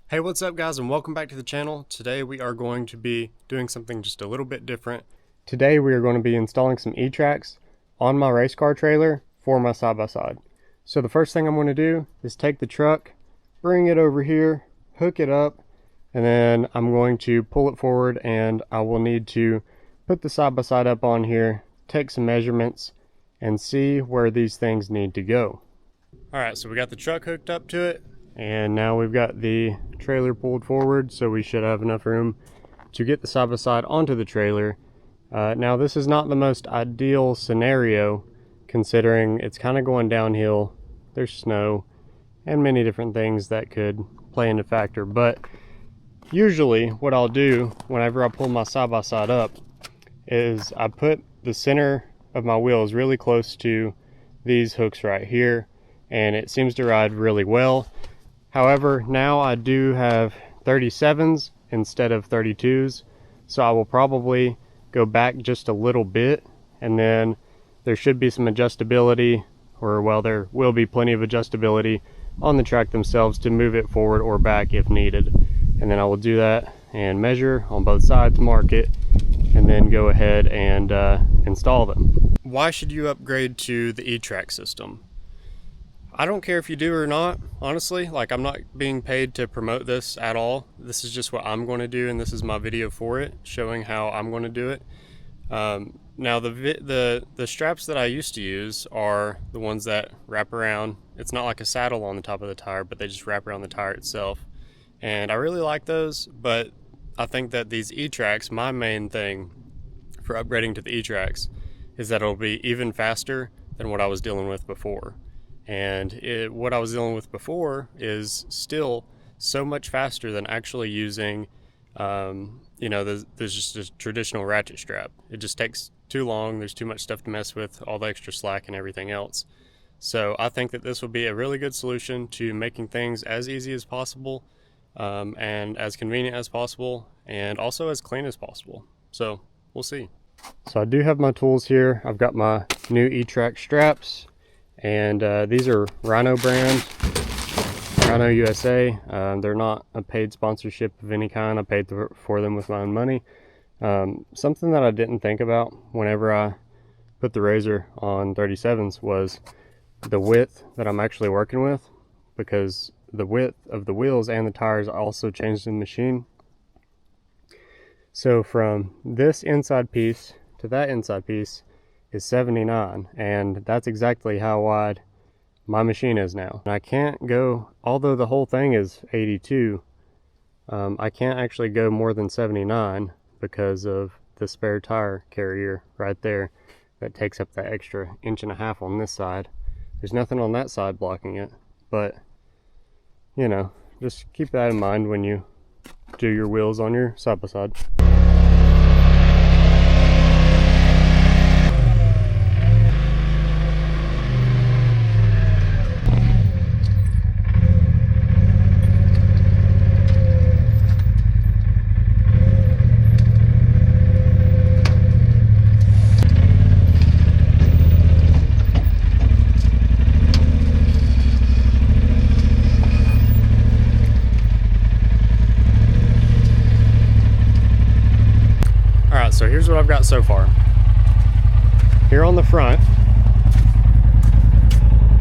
Hey, what's up guys, and welcome back to the channel. Today we are going to be doing something just a little bit different. Today we are going to be installing some E-tracks on my race car trailer for my side-by-side. So the first thing I'm going to do is take the truck, bring it over here, hook it up, and then I'm going to pull it forward, and I will need to put the side-by-side up on here, take some measurements, and see where these things need to go. Alright, so we got the truck hooked up to it, and now we've got the trailer pulled forward, so we should have enough room to get the side-by-side onto the trailer. Now this is not the most ideal scenario, considering it's kind of going downhill, there's snow, and many different things that could play into factor. But usually what I'll do whenever I pull my side-by-side up is I put the center of my wheels really close to these hooks right here, and it seems to ride really well. However, now I do have 37s instead of 32s, so I will probably go back just a little bit, and then there should be some adjustability, or well, there will be plenty of adjustability on the track themselves to move it forward or back if needed. And then I will do that and measure on both sides, mark it, and then go ahead and install them. Why should you upgrade to the E-track system? I don't care if you do or not, honestly. Like, I'm not being paid to promote this at all. This is just what I'm going to do, and this is my video for it, showing how I'm going to do it. Now, the straps that I used to use are the ones that wrap around. It's not like a saddle on the top of the tire, but they just wrap around the tire itself. And I really like those, but I think that these E-tracks, my main thing for upgrading to the E-tracks is that it'll be even faster than what I was dealing with before. And what I was dealing with before is still so much faster than actually using, there's just a traditional ratchet strap. It just takes too long. There's too much stuff to mess with, all the extra slack and everything else. So I think that this will be a really good solution to making things as easy as possible, and as convenient as possible, and also as clean as possible. So we'll see. So I do have my tools here. I've got my new E-track straps. And these are Rhino brand, Rhino USA. They're not a paid sponsorship of any kind. I paid for them with my own money. Something that I didn't think about whenever I put the razor on 37s was the width that I'm actually working with, because the width of the wheels and the tires also changed in the machine. So from this inside piece to that inside piece is 79, and that's exactly how wide my machine is now. And I can't go, although the whole thing is 82, I can't actually go more than 79 because of the spare tire carrier right there that takes up that extra 1.5 inches on this side. There's nothing on that side blocking it, but you know, just keep that in mind when you do your wheels on your side-by-side. So here's what I've got so far. Here on the front,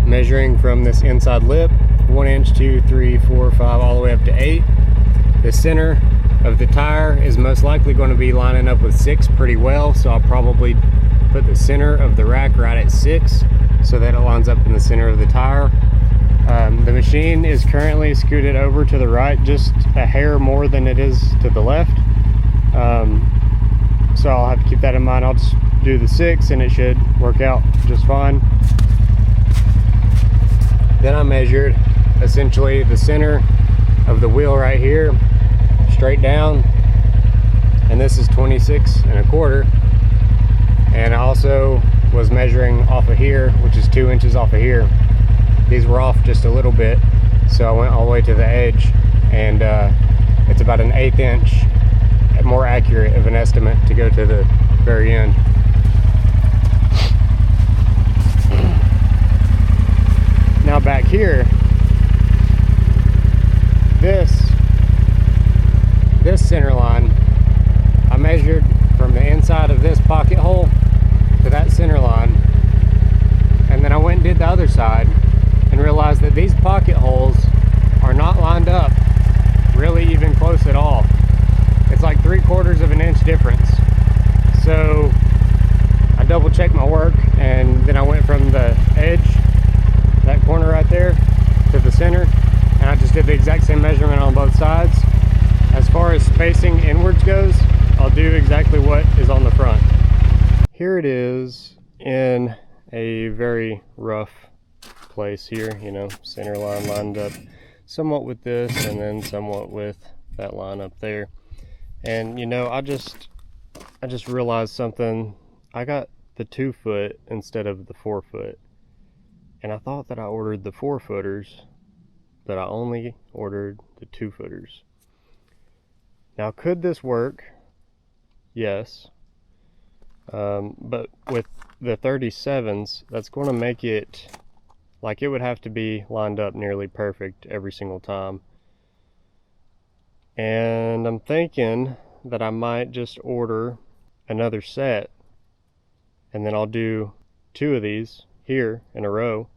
measuring from this inside lip, 1 inch, 2, 3, 4, 5, all the way up to 8. The center of the tire is most likely going to be lining up with 6 pretty well, so I'll probably put the center of the rack right at 6 so that it lines up in the center of the tire. The machine is currently scooted over to the right just a hair more than it is to the left. So I'll have to keep that in mind. I'll just do the 6 and it should work out just fine. Then I measured essentially the center of the wheel right here, straight down, and this is 26.25. And I also was measuring off of here, which is 2 inches off of here. These were off just a little bit, so I went all the way to the edge, and it's about an 1/8 inch more accurate of an estimate to go to the very end. Now back here, this this center line, I measured from the inside of this pocket hole to that center line, and then I went and did the other side and realized that these pocket holes are not lined up really even close at all. It's like 3/4 of an inch difference. So I double checked my work, and then I went from the edge, that corner right there, to the center, and I just did the exact same measurement on both sides. As far as spacing inwards goes, I'll do exactly what is on the front. Here it is in a very rough place here, you know, center line lined up somewhat with this and then somewhat with that line up there. And you know, I just realized something. I got the 2-foot instead of the 4-foot, and I thought that I ordered the 4-footers, but I only ordered the 2-footers. Now, could this work? Yes. But with the 37s, that's going to make it like it would have to be lined up nearly perfect every single time. And I'm thinking that I might just order another set, and then I'll do 2 of these here in a row.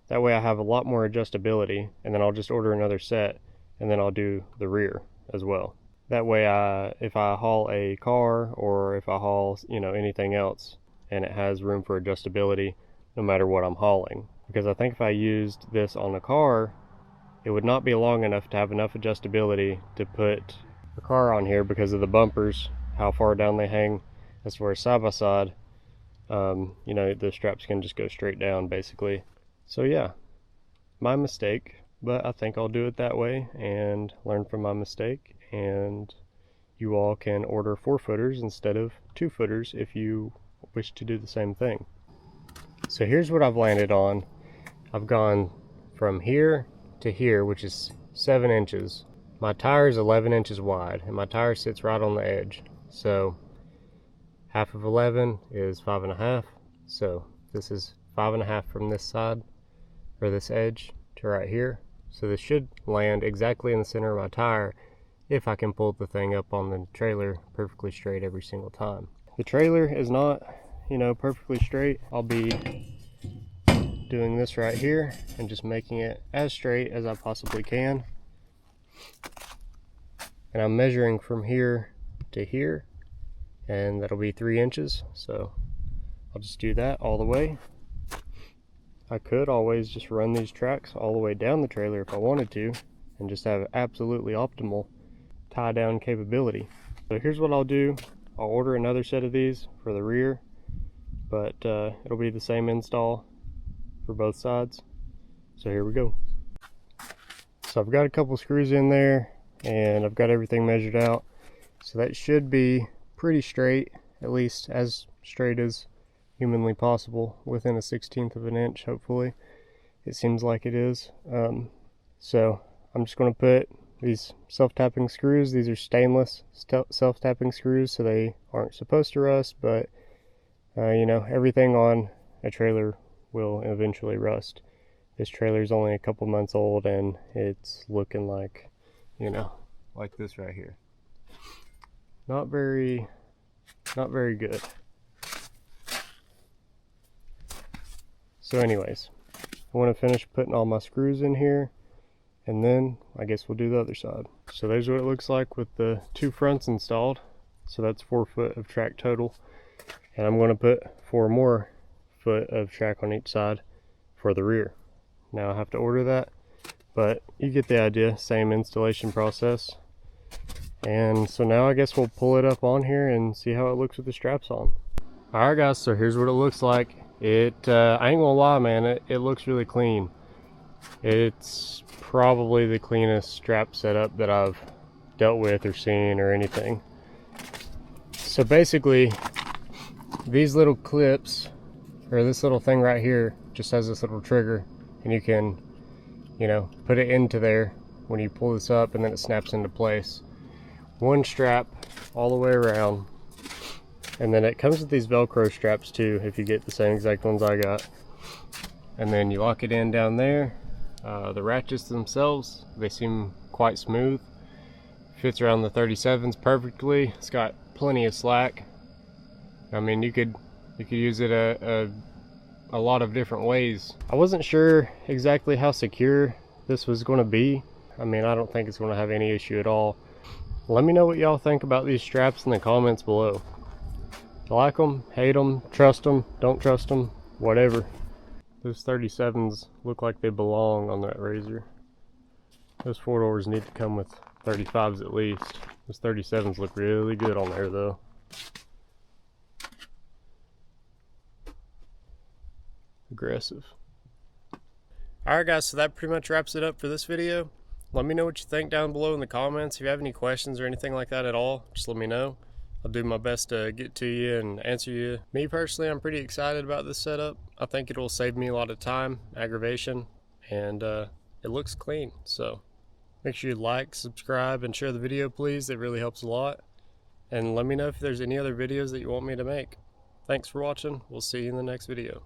That way I have a lot more adjustability, and then I'll just order another set, and then I'll do the rear as well. That way if I haul a car or if I haul, you know, anything else, and it has room for adjustability no matter what I'm hauling. Because I think if I used this on a car, it would not be long enough to have enough adjustability to put the car on here because of the bumpers, how far down they hang. As far as side by side, you know, the straps can just go straight down basically. So yeah, my mistake, but I think I'll do it that way and learn from my mistake, and you all can order 4-footers instead of 2-footers if you wish to do the same thing. So here's what I've landed on. I've gone from here to here, which is 7 inches. My tire is 11 inches wide, and my tire sits right on the edge. So half of 11 is 5.5. So this is 5.5 from this side, or this edge, to right here. So this should land exactly in the center of my tire if I can pull the thing up on the trailer perfectly straight every single time. The trailer is not, you know, perfectly straight. I'll be doing this right here and just making it as straight as I possibly can. And I'm measuring from here to here, and that'll be 3 inches. So I'll just do that all the way. I could always just run these tracks all the way down the trailer if I wanted to, and just have absolutely optimal tie down capability. So here's what I'll do. I'll order another set of these for the rear, but it'll be the same install for both sides. So here we go. So I've got a couple screws in there, and I've got everything measured out. So that should be pretty straight, at least as straight as humanly possible, within a 1/16 of an inch, hopefully. It seems like it is. So I'm just going to put these self-tapping screws. These are stainless self-tapping screws, so they aren't supposed to rust, but you know, everything on a trailer will eventually rust. This trailer is only a couple months old, and it's looking like, you know, like this right here. Not very good. So anyways, I want to finish putting all my screws in here, and then I guess we'll do the other side. So there's what it looks like with the 2 fronts installed. So that's 4 foot of track total, and I'm going to put 4 more foot of track on each side for the rear. Now I have to order that, but you get the idea. Same installation process. And so now I guess we'll pull it up on here and see how it looks with the straps on. Alright guys, so here's what it looks like. I ain't gonna lie, man, it looks really clean. It's probably the cleanest strap setup that I've dealt with or seen or anything. So basically, these little clips, or this little thing right here, just has this little trigger, and you can, you know, put it into there when you pull this up, and then it snaps into place. One strap all the way around. And then it comes with these Velcro straps too, if you get the same exact ones I got. And then you lock it in down there. The ratchets themselves, they seem quite smooth. Fits around the 37s perfectly. It's got plenty of slack. I mean, you could use it a lot of different ways. I wasn't sure exactly how secure this was going to be. I mean, I don't think it's going to have any issue at all. Let me know what y'all think about these straps in the comments below. Like them, hate them, trust them, don't trust them, whatever. Those 37s look like they belong on that RZR. Those 4-doors need to come with 35s at least. Those 37s look really good on there though. Aggressive. Alright guys, so that pretty much wraps it up for this video. Let me know what you think down below in the comments. If you have any questions or anything like that at all, just let me know. I'll do my best to get to you and answer you. Me personally, I'm pretty excited about this setup. I think it will save me a lot of time, aggravation, and it looks clean. So make sure you like, subscribe, and share the video, please. It really helps a lot. And let me know if there's any other videos that you want me to make. Thanks for watching. We'll see you in the next video.